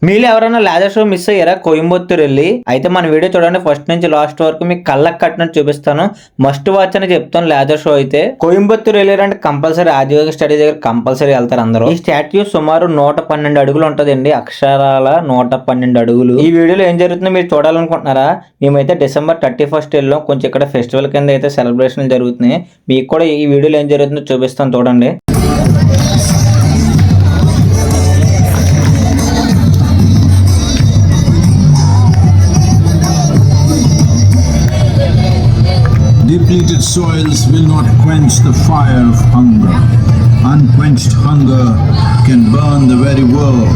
మీరు ఎవరైనా laser show miss అయ్యారా కోయంబత్తూర్ వెళ్ళి? అయితే మన వీడియో చూడండి ఫస్ట్ నుంచి లాస్ట్ వరకు మీకు కళ్ళకి కట్టినట్టు చూపిస్తాను. మస్ట్ వాచ్ అని చెప్తాను. లేజర్ షో అయితే కోయంబత్తూర్ వెళ్ళారంటే కంపల్సరీ ఆదియోగి స్టడీ దగ్గర కంపల్సరీ వెళ్తారు అందరూ. ఈ స్టాట్యూ సుమారు 112 అడుగులు ఉంటదండి, అక్షరాల 112 అడుగులు. ఈ వీడియోలో ఏం జరుగుతుందో మీరు చూడాలనుకుంటున్నారా? మేమైతే December 31st వెళ్ళాం. కొంచెం ఇక్కడ ఫెస్టివల్ కింద అయితే సెలబ్రేషన్ జరుగుతున్నాయి. మీకు కూడా ఈ వీడియోలో ఏం జరుగుతుందో చూపిస్తాను చూడండి. Depleted soils will not quench the fire of hunger. Unquenched hunger can burn the very world.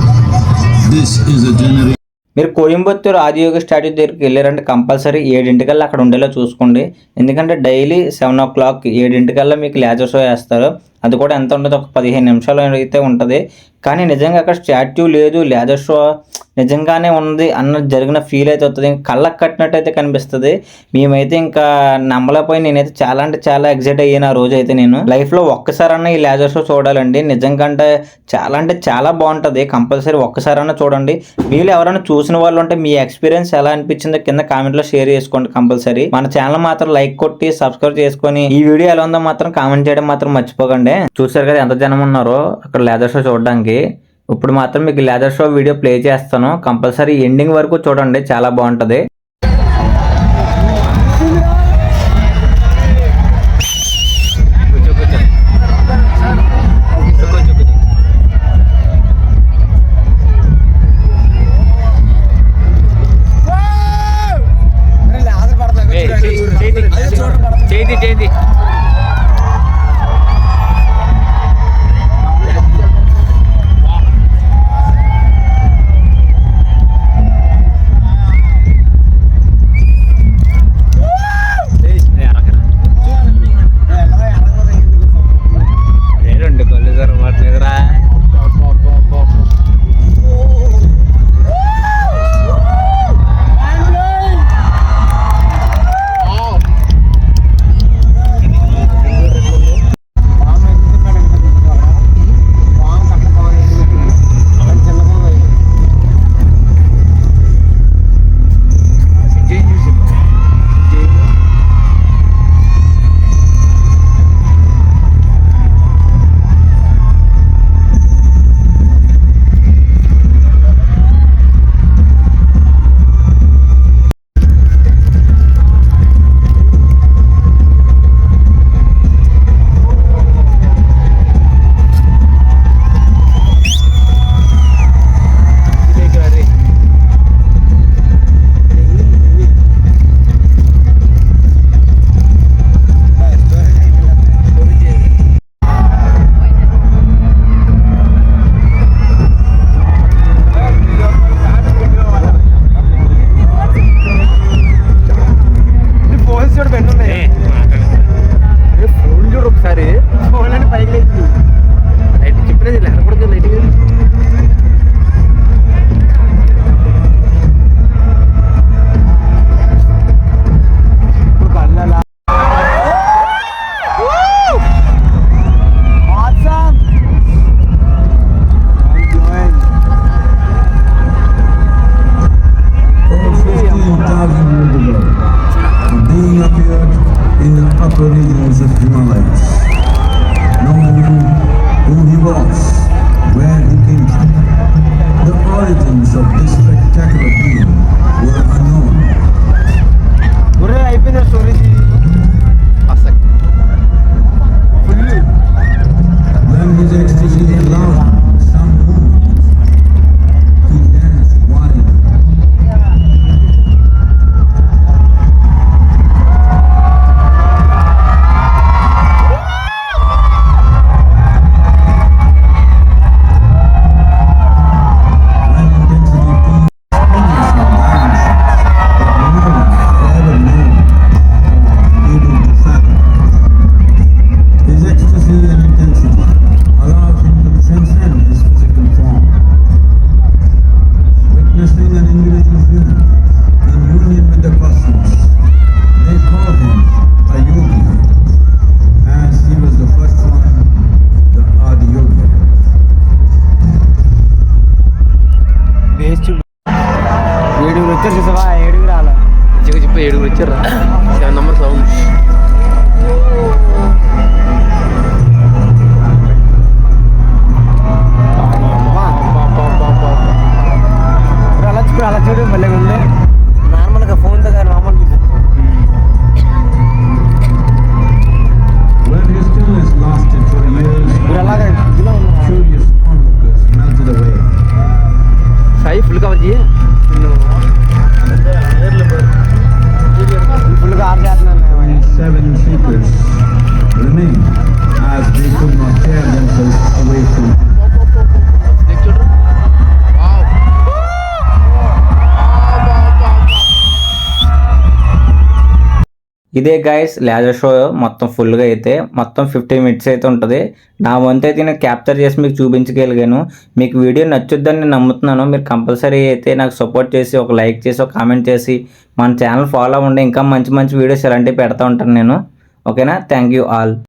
This is a generation. మీరు కోయంబత్తూర్ ఆదియోగి స్టాట్యూ దగ్గరికి వెళ్ళారంటే కంపల్సరీ 7 అక్కడ ఉండేలా చూసుకోండి. ఎందుకంటే డైలీ 7 o'clock 7 మీకు లేజర్ షో వేస్తారు. అది కూడా ఎంత ఉంటుంది, ఒక 15 నిమిషాలు అయితే ఉంటుంది. కానీ నిజంగా అక్కడ స్టాట్యూ లేదు, లేజర్ షో నిజంగానే ఉంది అన్న జరిగిన ఫీల్ అయితే వస్తుంది. కళ్ళకు కట్టినట్టు అయితే కనిపిస్తుంది. మేమైతే ఇంకా నమ్మలేకపోయి నేనైతే చాలా అంటే చాలా ఎగ్జైట్ అయ్యాను ఆ రోజు అయితే. నేను లైఫ్లో ఒక్కసారన్నా ఈ లేజర్ షో చూడాలండి. నిజంగా అంటే చాలా బాగుంటుంది. కంపల్సరీ ఒక్కసారన్నా చూడండి. మీరు ఎవరైనా చూసిన వాళ్ళు ఉంటే మీ ఎక్స్పీరియన్స్ ఎలా అనిపించిందో కింద కామెంట్లో షేర్ చేసుకోండి. కంపల్సరీ మన ఛానల్ మాత్రం లైక్ కొట్టి సబ్స్క్రైబ్ చేసుకొని ఈ వీడియో ఎలా ఉందో మాత్రం కామెంట్ చేయడం మాత్రం మర్చిపోకండి. చూసారు కదా ఎంత జనం ఉన్నారో అక్కడ లేజర్ షో చూడడానికి. ఇప్పుడు మాత్రం మీకు లేజర్ షో వీడియో ప్లే చేస్తాను. కంపల్సరీ ఎండింగ్ వరకు చూడండి, చాలా బాగుంటది. చేతి upper regions of Himalayas. No one knew who he was, where he came from. The origins of this spectacular being were unknown. When his ecstasy allowed some movement, he danced wildly. ఏడుగురు వచ్చారు చూసావా, ఏడుగురు రాలా. చెప్పు 7 వచ్చారా 7 number sound. అలా చూడు మళ్ళీ ఉంది నార్మల్గా ఫోన్తో కానీ normal When his stillness lasted for years, ఇప్పుడు అలాగే ఇదిలో ఉంది. curious onlookers melted away. Sai full cover చేయ ఫుల్గా ఆర్ చేస్తున్నాను. Only 7 secrets remain as they could not tear themselves away from him. ఇదే గైస్ లేజర్ షో మొత్తం ఫుల్గా అయితే మొత్తం 15 మినిట్స్ అయితే ఉంటుంది. నా వంతు అయితే నేను క్యాప్చర్ చేసి మీకు చూపించగలిగాను. మీకు వీడియో నచ్చుద్దని నేను నమ్ముతున్నాను. మీరు కంపల్సరీ అయితే నాకు సపోర్ట్ చేసి ఒక లైక్ చేసి ఒక కామెంట్ చేసి మన ఛానల్ ఫాలో అవ్వండి. ఇంకా మంచి మంచి వీడియోస్ ఇలాంటివి పెడతా ఉంటాను నేను. ఓకేనా? Thank you all.